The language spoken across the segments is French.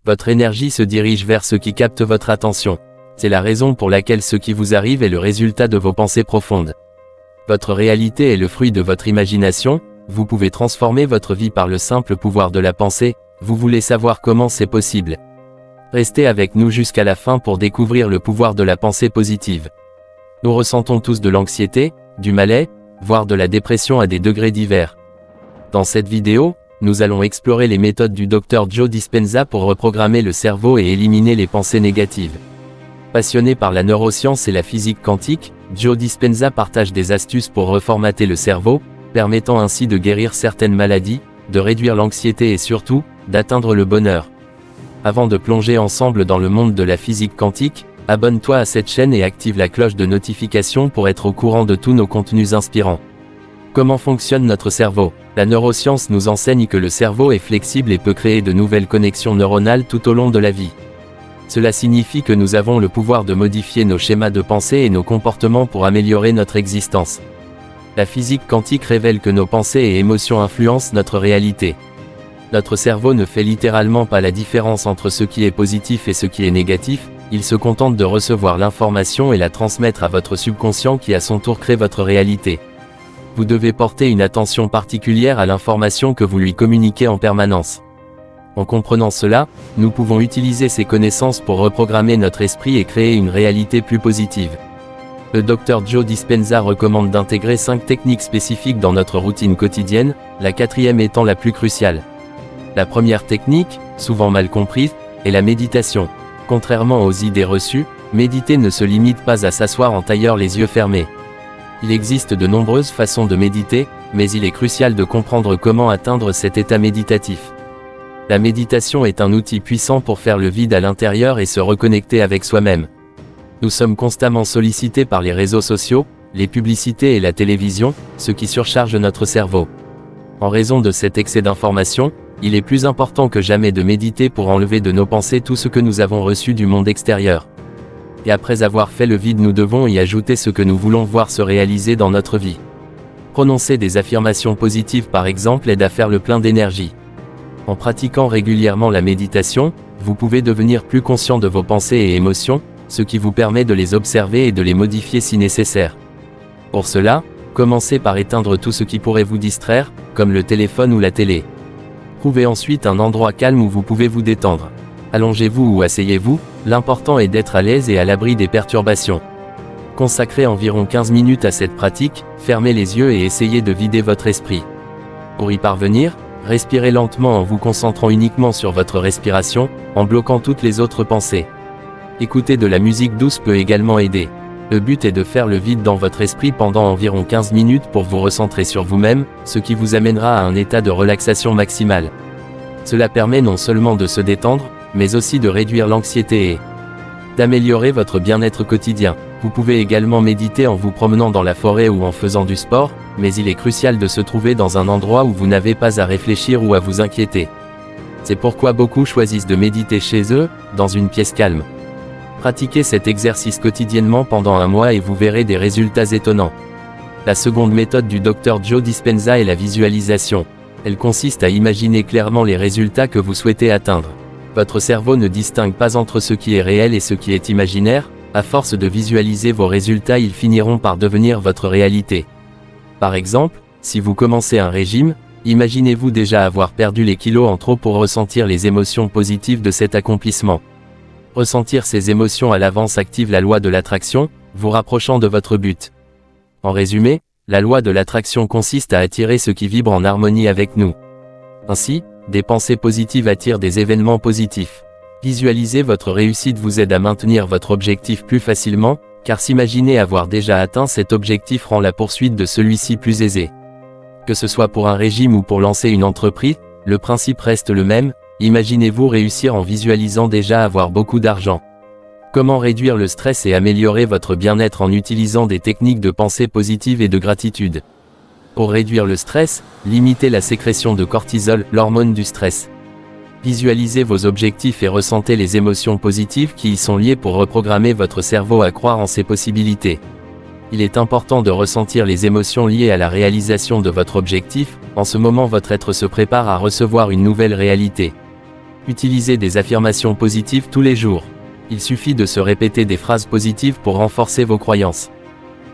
Votre énergie se dirige vers ce qui capte votre attention. C'est la raison pour laquelle ce qui vous arrive est le résultat de vos pensées profondes. Votre réalité est le fruit de votre imagination, vous pouvez transformer votre vie par le simple pouvoir de la pensée, vous voulez savoir comment c'est possible. Restez avec nous jusqu'à la fin pour découvrir le pouvoir de la pensée positive. Nous ressentons tous de l'anxiété, du malaise, voire de la dépression à des degrés divers. Dans cette vidéo, nous allons explorer les méthodes du Dr Joe Dispenza pour reprogrammer le cerveau et éliminer les pensées négatives. Passionné par la neuroscience et la physique quantique, Joe Dispenza partage des astuces pour reformater le cerveau, permettant ainsi de guérir certaines maladies, de réduire l'anxiété et surtout, d'atteindre le bonheur. Avant de plonger ensemble dans le monde de la physique quantique, abonne-toi à cette chaîne et active la cloche de notification pour être au courant de tous nos contenus inspirants. Comment fonctionne notre cerveau? La neuroscience nous enseigne que le cerveau est flexible et peut créer de nouvelles connexions neuronales tout au long de la vie. Cela signifie que nous avons le pouvoir de modifier nos schémas de pensée et nos comportements pour améliorer notre existence. La physique quantique révèle que nos pensées et émotions influencent notre réalité. Notre cerveau ne fait littéralement pas la différence entre ce qui est positif et ce qui est négatif, il se contente de recevoir l'information et la transmettre à votre subconscient qui à son tour crée votre réalité. Vous devez porter une attention particulière à l'information que vous lui communiquez en permanence. En comprenant cela, nous pouvons utiliser ces connaissances pour reprogrammer notre esprit et créer une réalité plus positive. Le Dr Joe Dispenza recommande d'intégrer 5 techniques spécifiques dans notre routine quotidienne, la 4e étant la plus cruciale. La première technique, souvent mal comprise, est la méditation. Contrairement aux idées reçues, méditer ne se limite pas à s'asseoir en tailleur les yeux fermés. Il existe de nombreuses façons de méditer, mais il est crucial de comprendre comment atteindre cet état méditatif. La méditation est un outil puissant pour faire le vide à l'intérieur et se reconnecter avec soi-même. Nous sommes constamment sollicités par les réseaux sociaux, les publicités et la télévision, ce qui surcharge notre cerveau. En raison de cet excès d'informations, il est plus important que jamais de méditer pour enlever de nos pensées tout ce que nous avons reçu du monde extérieur. Et après avoir fait le vide, nous devons y ajouter ce que nous voulons voir se réaliser dans notre vie. Prononcer des affirmations positives par exemple aide à faire le plein d'énergie. En pratiquant régulièrement la méditation, vous pouvez devenir plus conscient de vos pensées et émotions, ce qui vous permet de les observer et de les modifier si nécessaire. Pour cela, commencez par éteindre tout ce qui pourrait vous distraire, comme le téléphone ou la télé. Trouvez ensuite un endroit calme où vous pouvez vous détendre. Allongez-vous ou asseyez-vous, l'important est d'être à l'aise et à l'abri des perturbations. Consacrez environ 15 minutes à cette pratique, fermez les yeux et essayez de vider votre esprit. Pour y parvenir, respirez lentement en vous concentrant uniquement sur votre respiration, en bloquant toutes les autres pensées. Écouter de la musique douce peut également aider. Le but est de faire le vide dans votre esprit pendant environ 15 minutes pour vous recentrer sur vous-même, ce qui vous amènera à un état de relaxation maximale. Cela permet non seulement de se détendre, mais aussi de réduire l'anxiété et d'améliorer votre bien-être quotidien. Vous pouvez également méditer en vous promenant dans la forêt ou en faisant du sport, mais il est crucial de se trouver dans un endroit où vous n'avez pas à réfléchir ou à vous inquiéter. C'est pourquoi beaucoup choisissent de méditer chez eux, dans une pièce calme. Pratiquez cet exercice quotidiennement pendant un mois et vous verrez des résultats étonnants. La seconde méthode du Dr Joe Dispenza est la visualisation. Elle consiste à imaginer clairement les résultats que vous souhaitez atteindre. Votre cerveau ne distingue pas entre ce qui est réel et ce qui est imaginaire, à force de visualiser vos résultats, ils finiront par devenir votre réalité. Par exemple, si vous commencez un régime, imaginez-vous déjà avoir perdu les kilos en trop pour ressentir les émotions positives de cet accomplissement. Ressentir ces émotions à l'avance active la loi de l'attraction, vous rapprochant de votre but. En résumé, la loi de l'attraction consiste à attirer ce qui vibre en harmonie avec nous. Ainsi, des pensées positives attirent des événements positifs. Visualiser votre réussite vous aide à maintenir votre objectif plus facilement, car s'imaginer avoir déjà atteint cet objectif rend la poursuite de celui-ci plus aisée. Que ce soit pour un régime ou pour lancer une entreprise, le principe reste le même, imaginez-vous réussir en visualisant déjà avoir beaucoup d'argent. Comment réduire le stress et améliorer votre bien-être en utilisant des techniques de pensée positive et de gratitude. Pour réduire le stress, limitez la sécrétion de cortisol, l'hormone du stress. Visualisez vos objectifs et ressentez les émotions positives qui y sont liées pour reprogrammer votre cerveau à croire en ses possibilités. Il est important de ressentir les émotions liées à la réalisation de votre objectif, en ce moment votre être se prépare à recevoir une nouvelle réalité. Utilisez des affirmations positives tous les jours. Il suffit de se répéter des phrases positives pour renforcer vos croyances.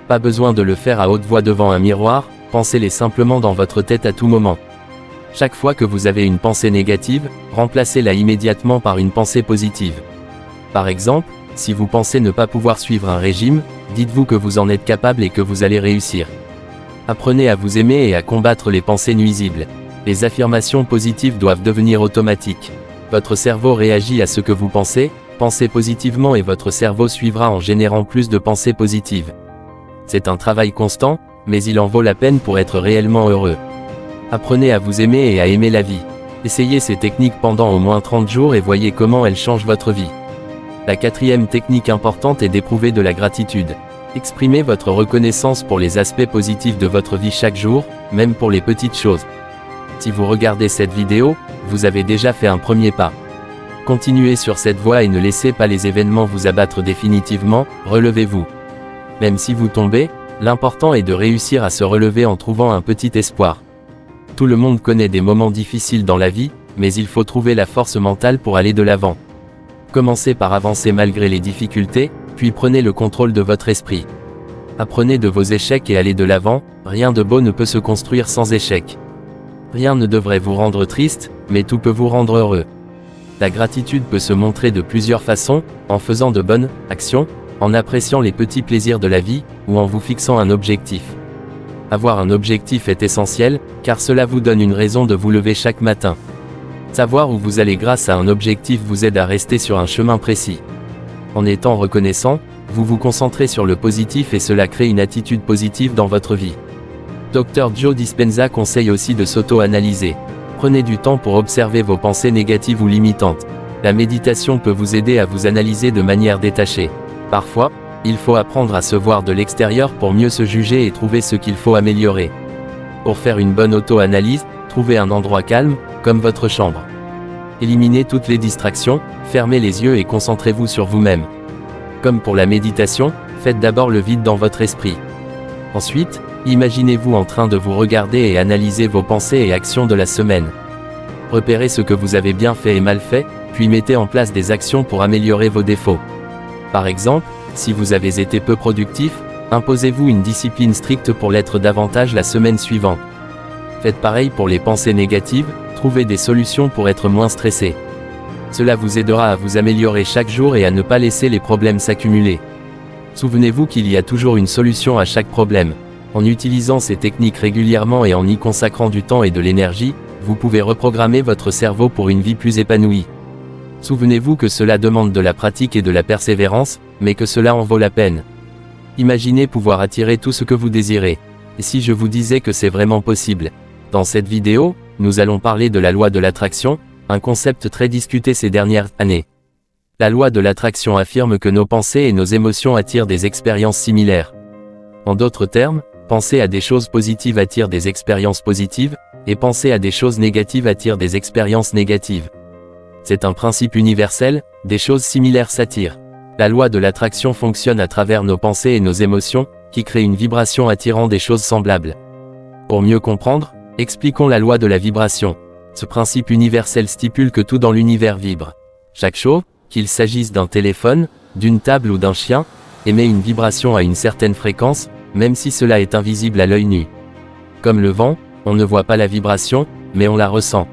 Pas besoin de le faire à haute voix devant un miroir, pensez-les simplement dans votre tête à tout moment. Chaque fois que vous avez une pensée négative, remplacez-la immédiatement par une pensée positive. Par exemple, si vous pensez ne pas pouvoir suivre un régime, dites-vous que vous en êtes capable et que vous allez réussir. Apprenez à vous aimer et à combattre les pensées nuisibles. Les affirmations positives doivent devenir automatiques. Votre cerveau réagit à ce que vous pensez, pensez positivement et votre cerveau suivra en générant plus de pensées positives. C'est un travail constant, mais il en vaut la peine pour être réellement heureux. Apprenez à vous aimer et à aimer la vie. Essayez ces techniques pendant au moins 30 jours et voyez comment elles changent votre vie. La quatrième technique importante est d'éprouver de la gratitude. Exprimez votre reconnaissance pour les aspects positifs de votre vie chaque jour, même pour les petites choses. Si vous regardez cette vidéo, vous avez déjà fait un premier pas. Continuez sur cette voie et ne laissez pas les événements vous abattre définitivement, relevez-vous. Même si vous tombez, l'important est de réussir à se relever en trouvant un petit espoir. Tout le monde connaît des moments difficiles dans la vie, mais il faut trouver la force mentale pour aller de l'avant. Commencez par avancer malgré les difficultés, puis prenez le contrôle de votre esprit. Apprenez de vos échecs et allez de l'avant, rien de beau ne peut se construire sans échec. Rien ne devrait vous rendre triste, mais tout peut vous rendre heureux. La gratitude peut se montrer de plusieurs façons, en faisant de bonnes actions, en appréciant les petits plaisirs de la vie, ou en vous fixant un objectif. Avoir un objectif est essentiel, car cela vous donne une raison de vous lever chaque matin. Savoir où vous allez grâce à un objectif vous aide à rester sur un chemin précis. En étant reconnaissant, vous vous concentrez sur le positif et cela crée une attitude positive dans votre vie. Dr Joe Dispenza conseille aussi de s'auto-analyser. Prenez du temps pour observer vos pensées négatives ou limitantes. La méditation peut vous aider à vous analyser de manière détachée. Parfois, il faut apprendre à se voir de l'extérieur pour mieux se juger et trouver ce qu'il faut améliorer. Pour faire une bonne auto-analyse, trouvez un endroit calme, comme votre chambre. Éliminez toutes les distractions, fermez les yeux et concentrez-vous sur vous-même. Comme pour la méditation, faites d'abord le vide dans votre esprit. Ensuite, imaginez-vous en train de vous regarder et analysez vos pensées et actions de la semaine. Repérez ce que vous avez bien fait et mal fait, puis mettez en place des actions pour améliorer vos défauts. Par exemple, si vous avez été peu productif, imposez-vous une discipline stricte pour l'être davantage la semaine suivante. Faites pareil pour les pensées négatives, trouvez des solutions pour être moins stressé. Cela vous aidera à vous améliorer chaque jour et à ne pas laisser les problèmes s'accumuler. Souvenez-vous qu'il y a toujours une solution à chaque problème. En utilisant ces techniques régulièrement et en y consacrant du temps et de l'énergie, vous pouvez reprogrammer votre cerveau pour une vie plus épanouie. Souvenez-vous que cela demande de la pratique et de la persévérance, mais que cela en vaut la peine. Imaginez pouvoir attirer tout ce que vous désirez. Et si je vous disais que c'est vraiment possible? Dans cette vidéo, nous allons parler de la loi de l'attraction, un concept très discuté ces dernières années. La loi de l'attraction affirme que nos pensées et nos émotions attirent des expériences similaires. En d'autres termes, penser à des choses positives attire des expériences positives, et penser à des choses négatives attire des expériences négatives. C'est un principe universel, des choses similaires s'attirent. La loi de l'attraction fonctionne à travers nos pensées et nos émotions, qui créent une vibration attirant des choses semblables. Pour mieux comprendre, expliquons la loi de la vibration. Ce principe universel stipule que tout dans l'univers vibre. Chaque chose, qu'il s'agisse d'un téléphone, d'une table ou d'un chien, émet une vibration à une certaine fréquence, même si cela est invisible à l'œil nu. Comme le vent, on ne voit pas la vibration, mais on la ressent.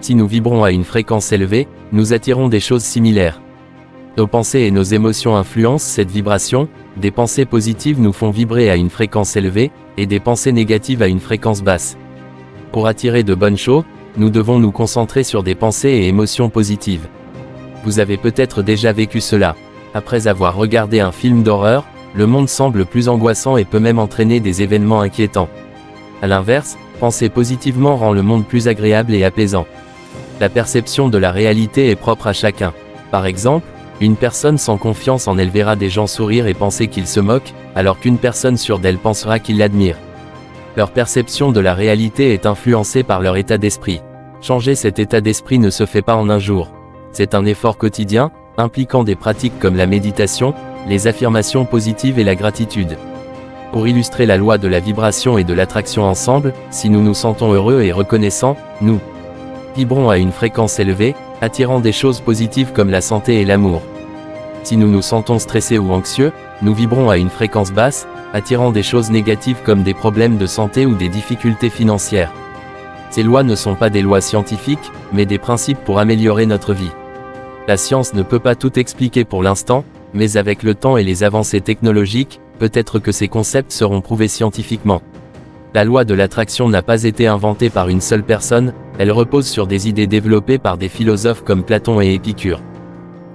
Si nous vibrons à une fréquence élevée, nous attirons des choses similaires. Nos pensées et nos émotions influencent cette vibration, des pensées positives nous font vibrer à une fréquence élevée, et des pensées négatives à une fréquence basse. Pour attirer de bonnes choses, nous devons nous concentrer sur des pensées et émotions positives. Vous avez peut-être déjà vécu cela. Après avoir regardé un film d'horreur, le monde semble plus angoissant et peut même entraîner des événements inquiétants. À l'inverse, penser positivement rend le monde plus agréable et apaisant. La perception de la réalité est propre à chacun. Par exemple, une personne sans confiance en elle verra des gens sourire et penser qu'ils se moquent, alors qu'une personne sûre d'elle pensera qu'ils l'admirent. Leur perception de la réalité est influencée par leur état d'esprit. Changer cet état d'esprit ne se fait pas en un jour. C'est un effort quotidien, impliquant des pratiques comme la méditation, les affirmations positives et la gratitude. Pour illustrer la loi de la vibration et de l'attraction ensemble, si nous nous sentons heureux et reconnaissants, nous vibrons à une fréquence élevée, attirant des choses positives comme la santé et l'amour. Si nous nous sentons stressés ou anxieux, nous vibrons à une fréquence basse, attirant des choses négatives comme des problèmes de santé ou des difficultés financières. Ces lois ne sont pas des lois scientifiques, mais des principes pour améliorer notre vie. La science ne peut pas tout expliquer pour l'instant, mais avec le temps et les avancées technologiques, peut-être que ces concepts seront prouvés scientifiquement. La loi de l'attraction n'a pas été inventée par une seule personne, elle repose sur des idées développées par des philosophes comme Platon et Épicure.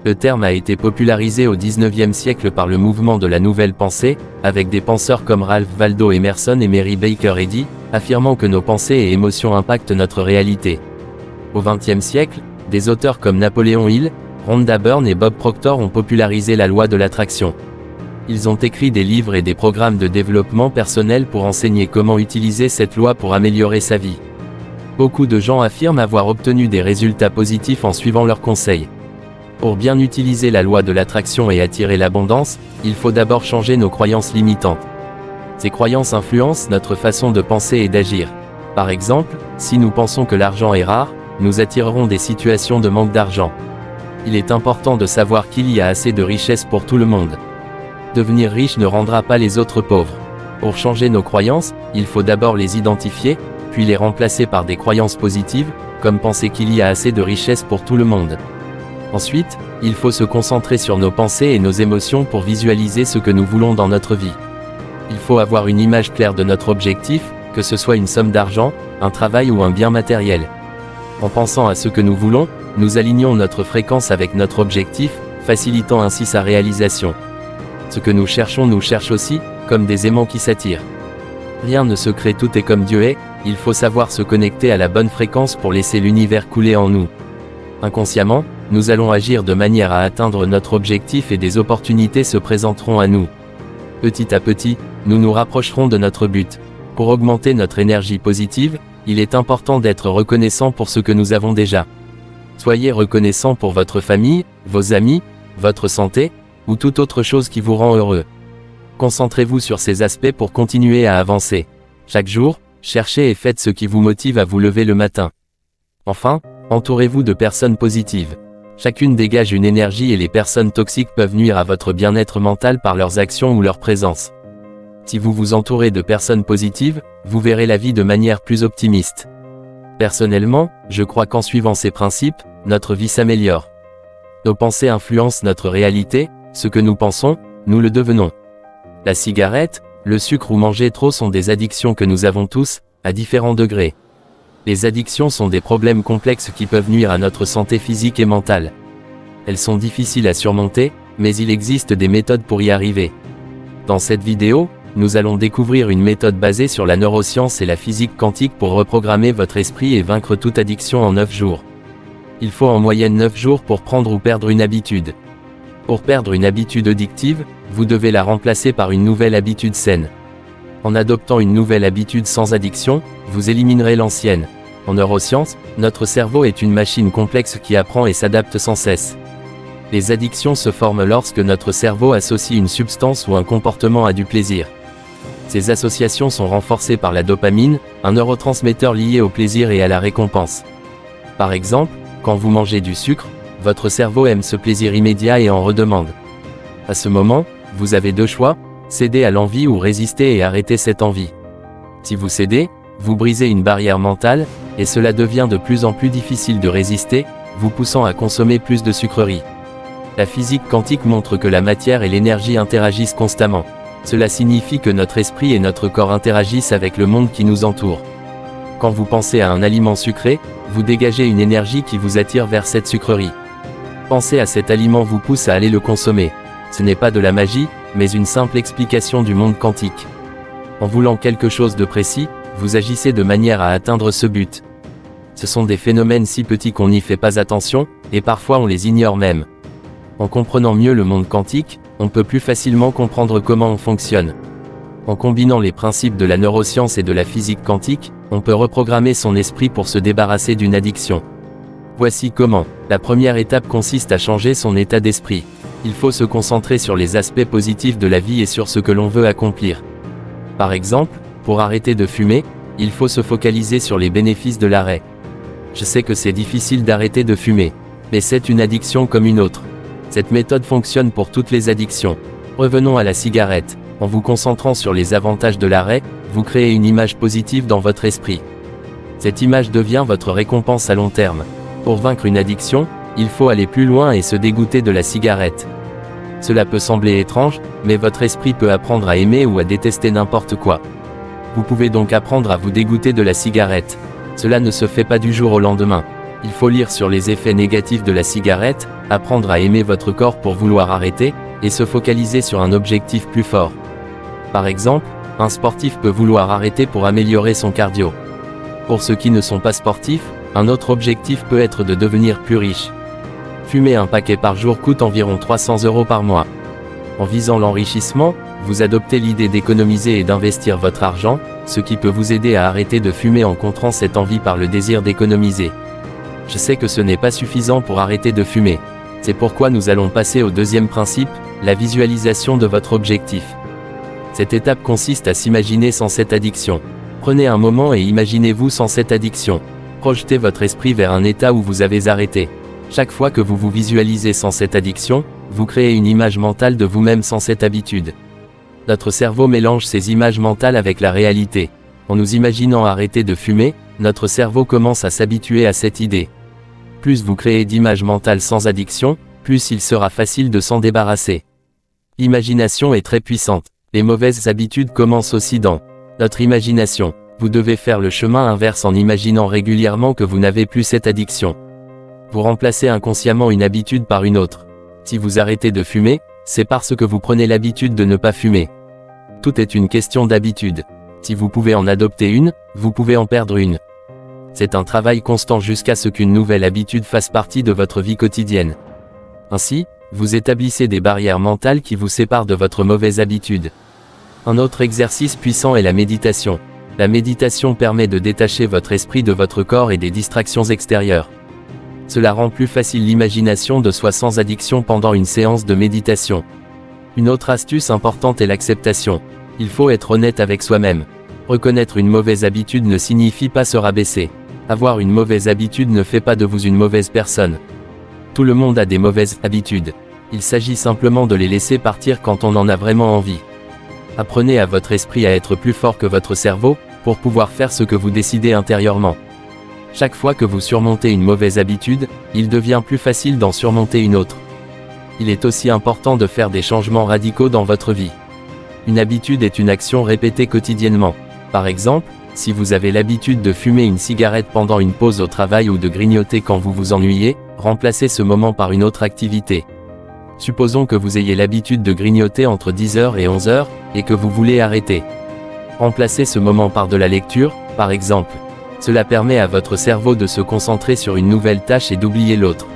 Le terme a été popularisé au XIXe siècle par le mouvement de la nouvelle pensée, avec des penseurs comme Ralph Waldo Emerson et Mary Baker Eddy, affirmant que nos pensées et émotions impactent notre réalité. Au XXe siècle, des auteurs comme Napoléon Hill, Rhonda Byrne et Bob Proctor ont popularisé la loi de l'attraction. Ils ont écrit des livres et des programmes de développement personnel pour enseigner comment utiliser cette loi pour améliorer sa vie. Beaucoup de gens affirment avoir obtenu des résultats positifs en suivant leurs conseils. Pour bien utiliser la loi de l'attraction et attirer l'abondance, il faut d'abord changer nos croyances limitantes. Ces croyances influencent notre façon de penser et d'agir. Par exemple, si nous pensons que l'argent est rare, nous attirerons des situations de manque d'argent. Il est important de savoir qu'il y a assez de richesse pour tout le monde. Devenir riche ne rendra pas les autres pauvres. Pour changer nos croyances, il faut d'abord les identifier, puis les remplacer par des croyances positives, comme penser qu'il y a assez de richesse pour tout le monde. Ensuite, il faut se concentrer sur nos pensées et nos émotions pour visualiser ce que nous voulons dans notre vie. Il faut avoir une image claire de notre objectif, que ce soit une somme d'argent, un travail ou un bien matériel. En pensant à ce que nous voulons, nous alignons notre fréquence avec notre objectif, facilitant ainsi sa réalisation. Ce que nous cherchons nous cherche aussi, comme des aimants qui s'attirent. Rien ne se crée, tout est comme Dieu est, il faut savoir se connecter à la bonne fréquence pour laisser l'univers couler en nous. Inconsciemment, nous allons agir de manière à atteindre notre objectif et des opportunités se présenteront à nous. Petit à petit, nous nous rapprocherons de notre but. Pour augmenter notre énergie positive, il est important d'être reconnaissant pour ce que nous avons déjà. Soyez reconnaissant pour votre famille, vos amis, votre santé, ou toute autre chose qui vous rend heureux. Concentrez-vous sur ces aspects pour continuer à avancer. Chaque jour, cherchez et faites ce qui vous motive à vous lever le matin. Enfin, entourez-vous de personnes positives. Chacune dégage une énergie et les personnes toxiques peuvent nuire à votre bien-être mental par leurs actions ou leur présence. Si vous vous entourez de personnes positives, vous verrez la vie de manière plus optimiste. Personnellement, je crois qu'en suivant ces principes, notre vie s'améliore. Nos pensées influencent notre réalité, ce que nous pensons, nous le devenons. La cigarette, le sucre ou manger trop sont des addictions que nous avons tous, à différents degrés. Les addictions sont des problèmes complexes qui peuvent nuire à notre santé physique et mentale. Elles sont difficiles à surmonter, mais il existe des méthodes pour y arriver. Dans cette vidéo, nous allons découvrir une méthode basée sur la neuroscience et la physique quantique pour reprogrammer votre esprit et vaincre toute addiction en 9 jours. Il faut en moyenne 9 jours pour prendre ou perdre une habitude. Pour perdre une habitude addictive, vous devez la remplacer par une nouvelle habitude saine. En adoptant une nouvelle habitude sans addiction, vous éliminerez l'ancienne. En neurosciences, notre cerveau est une machine complexe qui apprend et s'adapte sans cesse. Les addictions se forment lorsque notre cerveau associe une substance ou un comportement à du plaisir. Ces associations sont renforcées par la dopamine, un neurotransmetteur lié au plaisir et à la récompense. Par exemple, quand vous mangez du sucre, votre cerveau aime ce plaisir immédiat et en redemande. À ce moment, vous avez deux choix, céder à l'envie ou résister et arrêter cette envie. Si vous cédez, vous brisez une barrière mentale, et cela devient de plus en plus difficile de résister, vous poussant à consommer plus de sucreries. La physique quantique montre que la matière et l'énergie interagissent constamment. Cela signifie que notre esprit et notre corps interagissent avec le monde qui nous entoure. Quand vous pensez à un aliment sucré, vous dégagez une énergie qui vous attire vers cette sucrerie. Penser à cet aliment vous pousse à aller le consommer. Ce n'est pas de la magie, mais une simple explication du monde quantique. En voulant quelque chose de précis, vous agissez de manière à atteindre ce but. Ce sont des phénomènes si petits qu'on n'y fait pas attention, et parfois on les ignore même. En comprenant mieux le monde quantique, on peut plus facilement comprendre comment on fonctionne. En combinant les principes de la neuroscience et de la physique quantique, on peut reprogrammer son esprit pour se débarrasser d'une addiction. Voici comment. La première étape consiste à changer son état d'esprit. Il faut se concentrer sur les aspects positifs de la vie et sur ce que l'on veut accomplir. Par exemple, pour arrêter de fumer, il faut se focaliser sur les bénéfices de l'arrêt. Je sais que c'est difficile d'arrêter de fumer. Mais c'est une addiction comme une autre. Cette méthode fonctionne pour toutes les addictions. Revenons à la cigarette. En vous concentrant sur les avantages de l'arrêt, vous créez une image positive dans votre esprit. Cette image devient votre récompense à long terme. Pour vaincre une addiction, il faut aller plus loin et se dégoûter de la cigarette. Cela peut sembler étrange, mais votre esprit peut apprendre à aimer ou à détester n'importe quoi. Vous pouvez donc apprendre à vous dégoûter de la cigarette. Cela ne se fait pas du jour au lendemain. Il faut lire sur les effets négatifs de la cigarette, apprendre à aimer votre corps pour vouloir arrêter, et se focaliser sur un objectif plus fort. Par exemple, un sportif peut vouloir arrêter pour améliorer son cardio. Pour ceux qui ne sont pas sportifs, un autre objectif peut être de devenir plus riche. Fumer un paquet par jour coûte environ 300 € par mois. En visant l'enrichissement, vous adoptez l'idée d'économiser et d'investir votre argent, ce qui peut vous aider à arrêter de fumer en contrant cette envie par le désir d'économiser. Je sais que ce n'est pas suffisant pour arrêter de fumer. C'est pourquoi nous allons passer au deuxième principe, la visualisation de votre objectif. Cette étape consiste à s'imaginer sans cette addiction. Prenez un moment et imaginez-vous sans cette addiction. Projetez votre esprit vers un état où vous avez arrêté. Chaque fois que vous vous visualisez sans cette addiction, vous créez une image mentale de vous-même sans cette habitude. Notre cerveau mélange ces images mentales avec la réalité. En nous imaginant arrêter de fumer, notre cerveau commence à s'habituer à cette idée. Plus vous créez d'images mentales sans addiction, plus il sera facile de s'en débarrasser. L'imagination est très puissante. Les mauvaises habitudes commencent aussi dans notre imagination. Vous devez faire le chemin inverse en imaginant régulièrement que vous n'avez plus cette addiction. Vous remplacez inconsciemment une habitude par une autre. Si vous arrêtez de fumer, c'est parce que vous prenez l'habitude de ne pas fumer. Tout est une question d'habitude. Si vous pouvez en adopter une, vous pouvez en perdre une. C'est un travail constant jusqu'à ce qu'une nouvelle habitude fasse partie de votre vie quotidienne. Ainsi, vous établissez des barrières mentales qui vous séparent de votre mauvaise habitude. Un autre exercice puissant est la méditation. La méditation permet de détacher votre esprit de votre corps et des distractions extérieures. Cela rend plus facile l'imagination de soi sans addiction pendant une séance de méditation. Une autre astuce importante est l'acceptation. Il faut être honnête avec soi-même. Reconnaître une mauvaise habitude ne signifie pas se rabaisser. Avoir une mauvaise habitude ne fait pas de vous une mauvaise personne. Tout le monde a des mauvaises habitudes. Il s'agit simplement de les laisser partir quand on en a vraiment envie. Apprenez à votre esprit à être plus fort que votre cerveau, pour pouvoir faire ce que vous décidez intérieurement. Chaque fois que vous surmontez une mauvaise habitude, il devient plus facile d'en surmonter une autre. Il est aussi important de faire des changements radicaux dans votre vie. Une habitude est une action répétée quotidiennement. Par exemple, si vous avez l'habitude de fumer une cigarette pendant une pause au travail ou de grignoter quand vous vous ennuyez, remplacez ce moment par une autre activité. Supposons que vous ayez l'habitude de grignoter entre 10h et 11h, et que vous voulez arrêter. Remplacez ce moment par de la lecture, par exemple. Cela permet à votre cerveau de se concentrer sur une nouvelle tâche et d'oublier l'autre.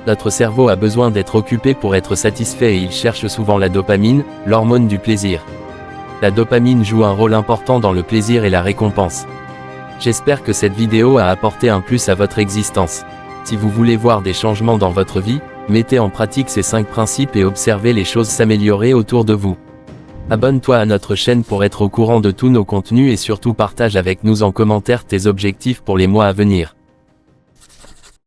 Notre cerveau a besoin d'être occupé pour être satisfait et il cherche souvent la dopamine, l'hormone du plaisir. La dopamine joue un rôle important dans le plaisir et la récompense. J'espère que cette vidéo a apporté un plus à votre existence. Si vous voulez voir des changements dans votre vie, mettez en pratique ces 5 principes et observez les choses s'améliorer autour de vous. Abonne-toi à notre chaîne pour être au courant de tous nos contenus et surtout partage avec nous en commentaire tes objectifs pour les mois à venir.